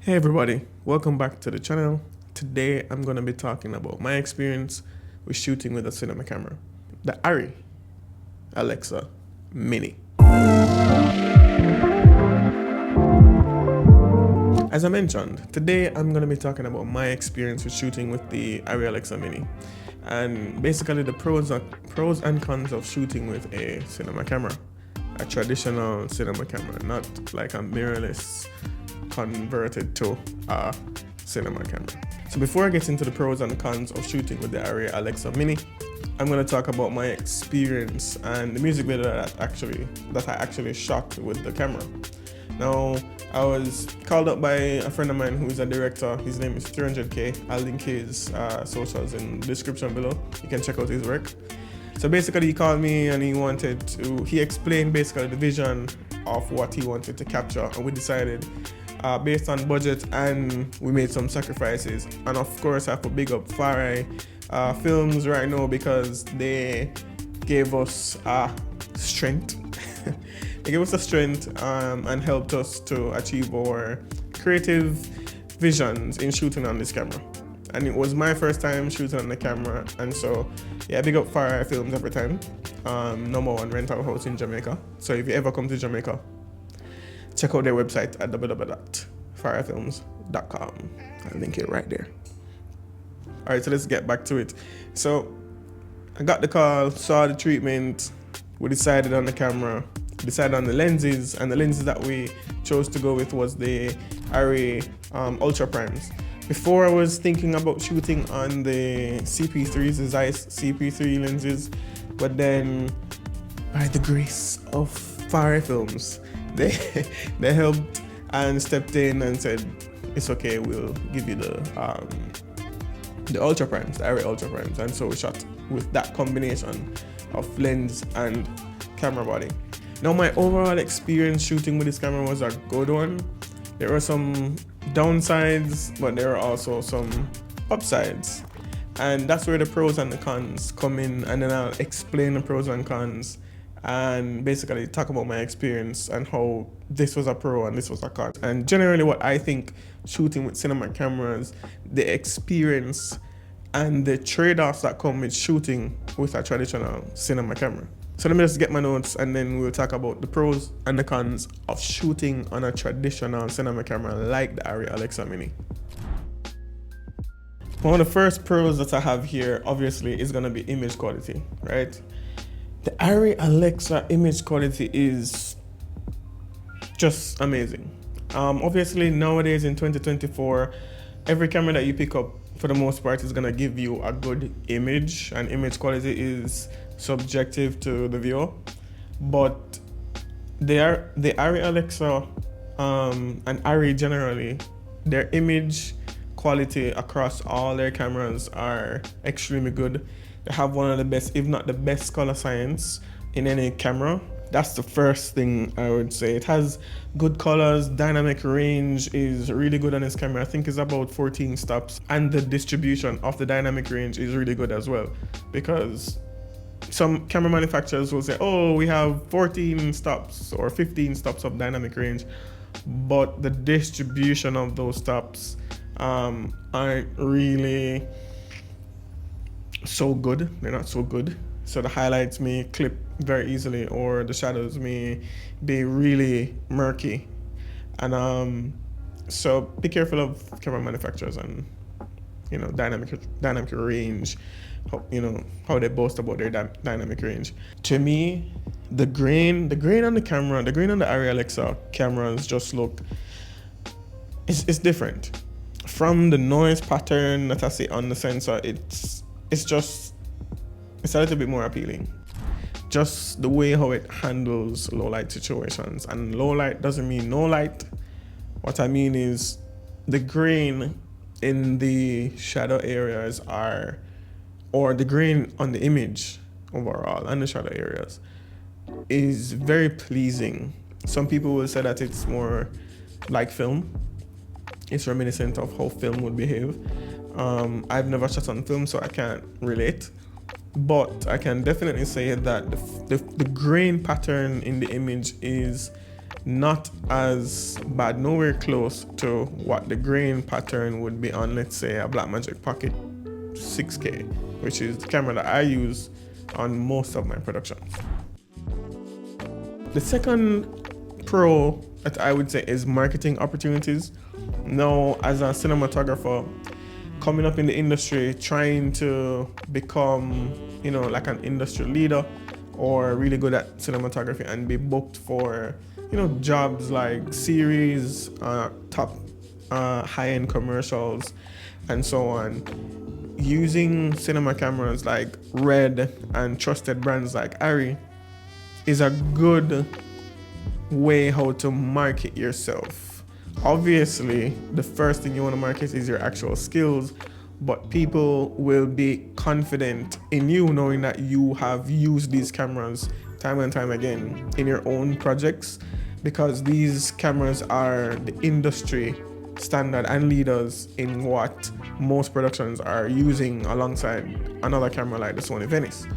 Hey everybody, welcome back to the channel. Today I'm going to be talking about my experience with shooting with a cinema camera, the Arri Alexa Mini. As I mentioned, today I'm going to be talking about my experience with shooting with the Arri Alexa Mini and basically the pros and cons of shooting with a cinema camera, a traditional cinema camera, not like a mirrorless converted to a cinema camera. So before I get into the pros and cons of shooting with the Arri Alexa Mini, I'm going to talk about my experience and the music video that I actually shot with the camera. Now, I was called up by a friend of mine who is a director. His name is 300K. I'll link his socials in the description below. You can check out his work. So basically he called me and he explained basically the vision of what he wanted to capture, and we decided based on budget, and we made some sacrifices. And of course I have to big up Arri Films right now because they gave us strength. They gave us the strength and helped us to achieve our creative visions in shooting on this camera. And it was my first time shooting on the camera, and so yeah, big up Arri Films every time. Number one rental house in Jamaica. So if you ever come to Jamaica, check out their website at www.farifilms.com. I'll link it right there. All right, so let's get back to it. So I got the call, saw the treatment, we decided on the camera, decided on the lenses, and the lenses that we chose to go with was the Arri Ultra Primes. Before I was thinking about shooting on the CP3s, the Zeiss CP3 lenses, but then by the grace of Arri Films, they helped and stepped in and said, it's okay, we'll give you the Ultra Primes, the Arri Ultra Primes. And so we shot with that combination of lens and camera body. Now my overall experience shooting with this camera was a good one. There were some downsides, but there are also some upsides. And that's where the pros and the cons come in, and then I'll explain the pros and cons and basically talk about my experience and how this was a pro and this was a con. And generally what I think shooting with cinema cameras, the experience and the trade-offs that come with shooting with a traditional cinema camera. So let me just get my notes and then we'll talk about the pros and the cons of shooting on a traditional cinema camera like the Arri Alexa Mini. One of the first pros that I have here obviously is going to be image quality, right? The Arri Alexa image quality is just amazing. Obviously nowadays in 2024, every camera that you pick up for the most part is gonna give you a good image, and image quality is subjective to the viewer. But the Arri Alexa and Arri generally, their image quality across all their cameras are extremely good. They have one of the best, if not the best, color science in any camera. That's the first thing I would say. It has good colors, dynamic range is really good on this camera. I think it's about 14 stops, and the distribution of the dynamic range is really good as well, because some camera manufacturers will say, oh, we have 14 stops or 15 stops of dynamic range, but the distribution of those stops aren't really so good. They're not so good. So the highlights may clip very easily, or the shadows may be really murky. And so be careful of camera manufacturers and dynamic range. How they boast about their dynamic range. To me, the grain on the camera, the grain on the Arri Alexa cameras just look, it's different from the noise pattern that I see on the sensor. It's a little bit more appealing. Just the way how it handles low light situations. And low light doesn't mean no light. What I mean is the grain in the shadow areas or the grain on the image overall and the shadow areas is very pleasing. Some people will say that it's more like film. It's reminiscent of how film would behave. I've never shot on film, so I can't relate. But I can definitely say that the grain pattern in the image is not as bad, nowhere close to what the grain pattern would be on, let's say, a Blackmagic Pocket 6K, which is the camera that I use on most of my productions. The second pro that I would say is marketing opportunities. Now, as a cinematographer, coming up in the industry, trying to become, like an industry leader or really good at cinematography and be booked for, jobs like series, top high-end commercials, and so on. Using cinema cameras like Red and trusted brands like Arri is a good way how to market yourself. Obviously, the first thing you want to market is your actual skills, but people will be confident in you knowing that you have used these cameras time and time again in your own projects, because these cameras are the industry standard and leaders in what most productions are using alongside another camera like the Sony Venice.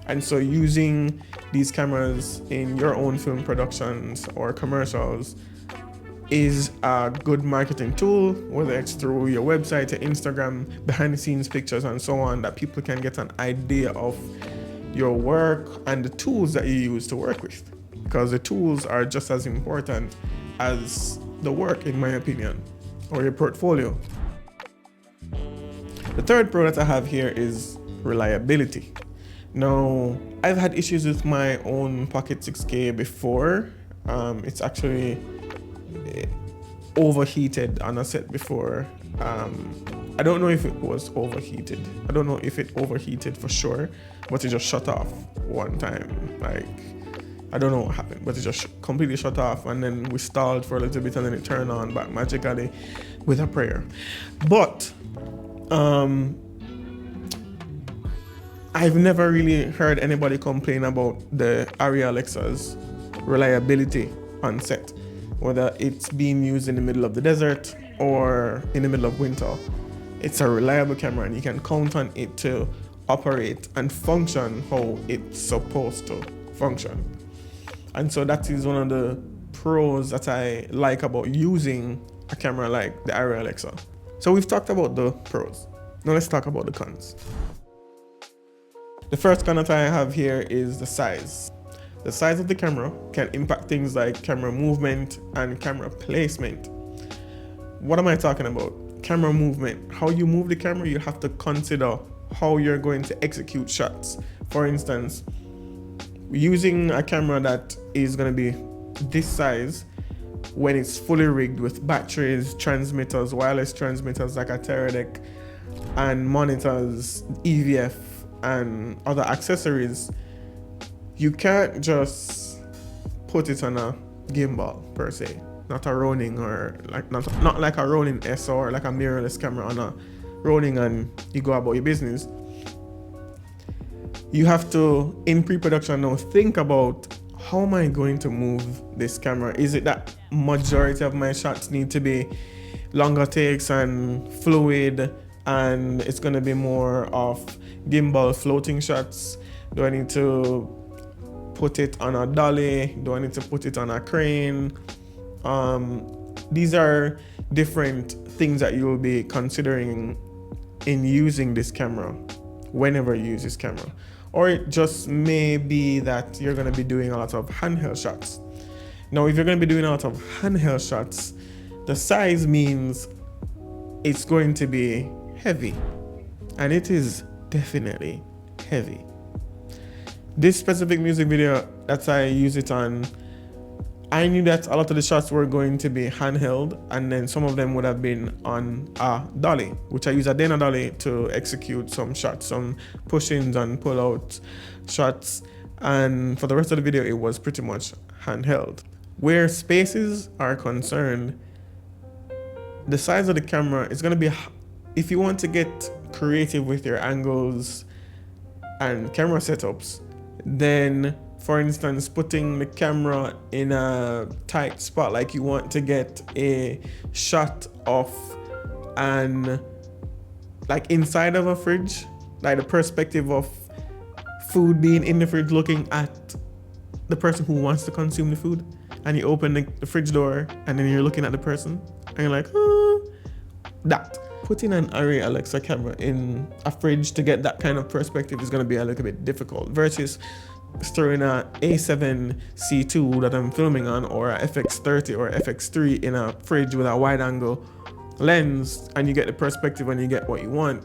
And so using these cameras in your own film productions or commercials is a good marketing tool, whether it's through your website, your Instagram, behind the scenes pictures, and so on, that people can get an idea of your work and the tools that you use to work with, because the tools are just as important as the work, in my opinion, or your portfolio. The third pro that I have here is reliability. Now, I've had issues with my own Pocket 6K before. It's actually overheated on a set before. I don't know if it was overheated. I don't know if it overheated for sure, but it just shut off one time. Like, I don't know what happened, but it just completely shut off, and then we stalled for a little bit and then it turned on back magically with a prayer. But I've never really heard anybody complain about the Arri Alexa's reliability on set, whether it's being used in the middle of the desert or in the middle of winter. It's a reliable camera and you can count on it to operate and function how it's supposed to function. And so that is one of the pros that I like about using a camera like the Arri Alexa. So we've talked about the pros. Now let's talk about the cons. The first con that I have here is the size. The size of the camera can impact things like camera movement and camera placement. What am I talking about? Camera movement. How you move the camera, you have to consider how you're going to execute shots. For instance, using a camera that is going to be this size, when it's fully rigged with batteries, transmitters, wireless transmitters like a Teradek, and monitors, EVF, and other accessories, you can't just put it on a gimbal per se, not a Ronin, or like not like a Ronin S or like a mirrorless camera on a Ronin, and you go about your business. You have to, in pre-production now, think about, how am I going to move this camera? Is it that majority of my shots need to be longer takes and fluid, and it's going to be more of gimbal floating shots? Do I need to put it on a dolly? Do I need to put it on a crane? These are different things that you will be considering in using this camera, whenever you use this camera. Or it just may be that you're going to be doing a lot of handheld shots. Now, if you're going to be doing a lot of handheld shots, the size means it's going to be heavy, and it is definitely heavy. This specific music video that I use it on, I knew that a lot of the shots were going to be handheld, and then some of them would have been on a dolly, which I use a Dana dolly to execute some shots, some push-ins and pull-out shots. And for the rest of the video, it was pretty much handheld. Where spaces are concerned, the size of the camera is going to be, if you want to get creative with your angles and camera setups, then, for instance, putting the camera in a tight spot, like you want to get a shot of like inside of a fridge, like the perspective of food being in the fridge looking at the person who wants to consume the food. and you open the fridge door and then you're looking at the person and you're like, that. Putting an Arri Alexa camera in a fridge to get that kind of perspective is going to be a little bit difficult versus throwing a A7C2 that I'm filming on, or a FX30 or FX3 in a fridge with a wide angle lens, and you get the perspective and you get what you want.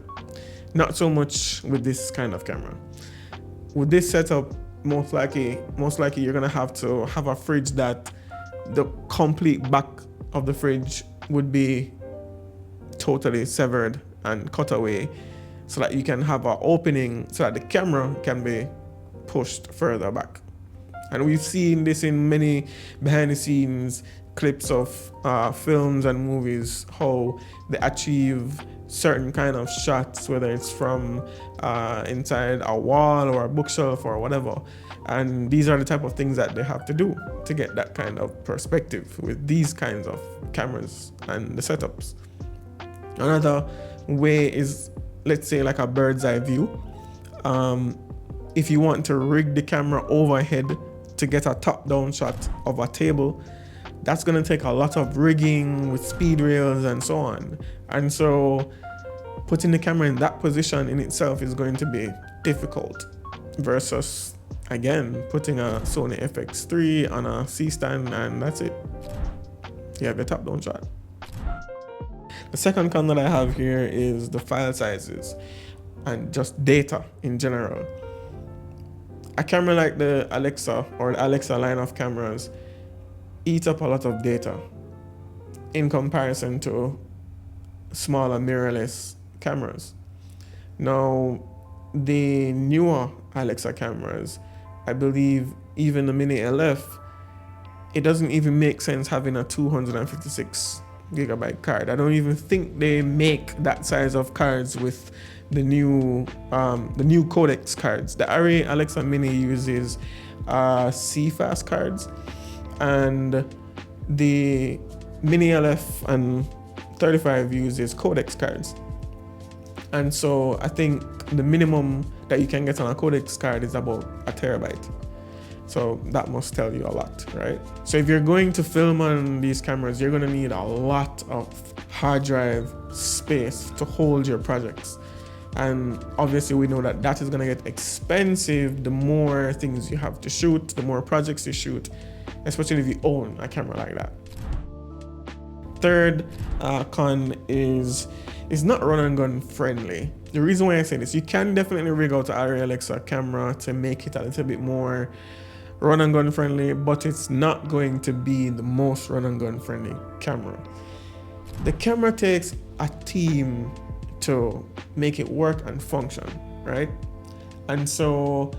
Not so much with this kind of camera. With this setup, most likely you're gonna have to have a fridge that the complete back of the fridge would be totally severed and cut away, so that you can have an opening so that the camera can be pushed further back. And we've seen this in many behind the scenes clips of films and movies, how they achieve certain kind of shots, whether it's from inside a wall or a bookshelf or whatever. And these are the type of things that they have to do to get that kind of perspective with these kinds of cameras and the setups. Another way is, let's say, like a bird's eye view. If you want to rig the camera overhead to get a top-down shot of a table, that's going to take a lot of rigging with speed rails and so on. And so putting the camera in that position in itself is going to be difficult versus, again, putting a Sony FX3 on a C-stand and that's it. You have your top-down shot. The second con that I have here is the file sizes and just data in general. A camera like the Alexa or the Alexa line of cameras eats up a lot of data in comparison to smaller mirrorless cameras. Now, the newer Alexa cameras, I believe even the Mini LF, it doesn't even make sense having a 256 gigabyte card. I don't even think they make that size of cards with the new codex cards. The Arri Alexa Mini uses CFast cards, and the Mini LF and 35 uses codex cards. And so I think the minimum that you can get on a codex card is about a terabyte. So that must tell you a lot, right? So if you're going to film on these cameras, you're going to need a lot of hard drive space to hold your projects. And obviously we know that that is going to get expensive the more things you have to shoot, the more projects you shoot, especially if you own a camera like that. Third con is not run and gun friendly. The reason why I say this, you can definitely rig out the Arri Alexa camera to make it a little bit more run and gun friendly, but it's not going to be the most run and gun friendly camera. The camera takes a team to make it work and function, right? And so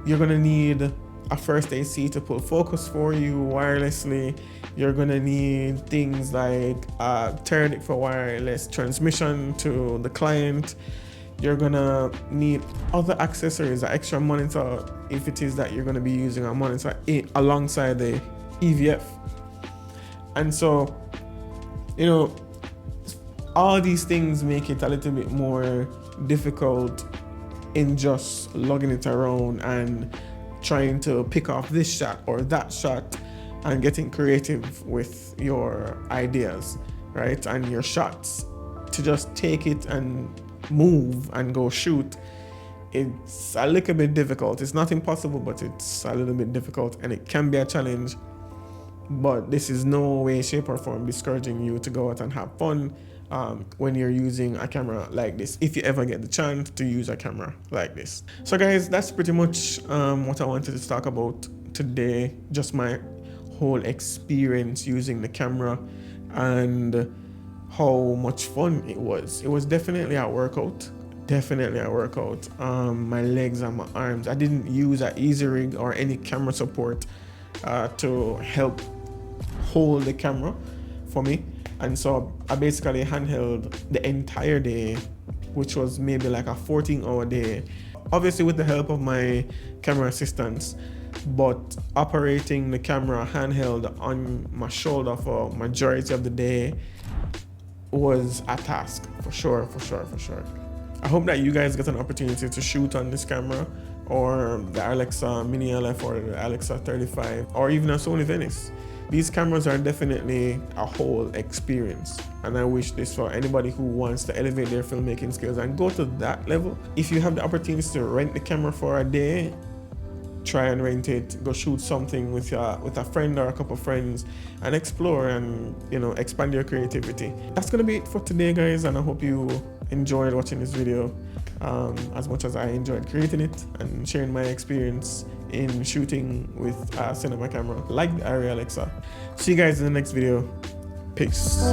you're gonna need a first AC to pull focus for you wirelessly. You're gonna need things like turn it for wireless transmission to the client. You're gonna need other accessories, an extra monitor if it is that you're gonna be using a monitor alongside the EVF. And so, you know, all these things make it a little bit more difficult in just lugging it around and trying to pick off this shot or that shot and getting creative with your ideas, right? And your shots to just take it and move and go shoot. It's a little bit difficult. It's not impossible, but it's a little bit difficult and it can be a challenge. But this is no way, shape or form discouraging you to go out and have fun when you're using a camera like this, if you ever get the chance to use a camera like this. So guys, that's pretty much what I wanted to talk about today. Just my whole experience using the camera and how much fun it was. It was definitely a workout. My legs and my arms. I didn't use an easy rig or any camera support to help hold the camera for me. And so I basically handheld the entire day, which was maybe like a 14-hour day, obviously with the help of my camera assistants, but operating the camera handheld on my shoulder for majority of the day was a task, for sure. I hope that you guys get an opportunity to shoot on this camera, or the Alexa Mini LF or the Alexa 35, or even a Sony Venice. these cameras are definitely a whole experience, and I wish this for anybody who wants to elevate their filmmaking skills and go to that level. If you have the opportunity to rent the camera for a day, try and rent it, go shoot something with a friend or a couple of friends and explore and, you know, expand your creativity. That's gonna be it for today, guys, and I hope you enjoyed watching this video as much as I enjoyed creating it and sharing my experience in shooting with a cinema camera like the Arri Alexa. See you guys in the next video. Peace.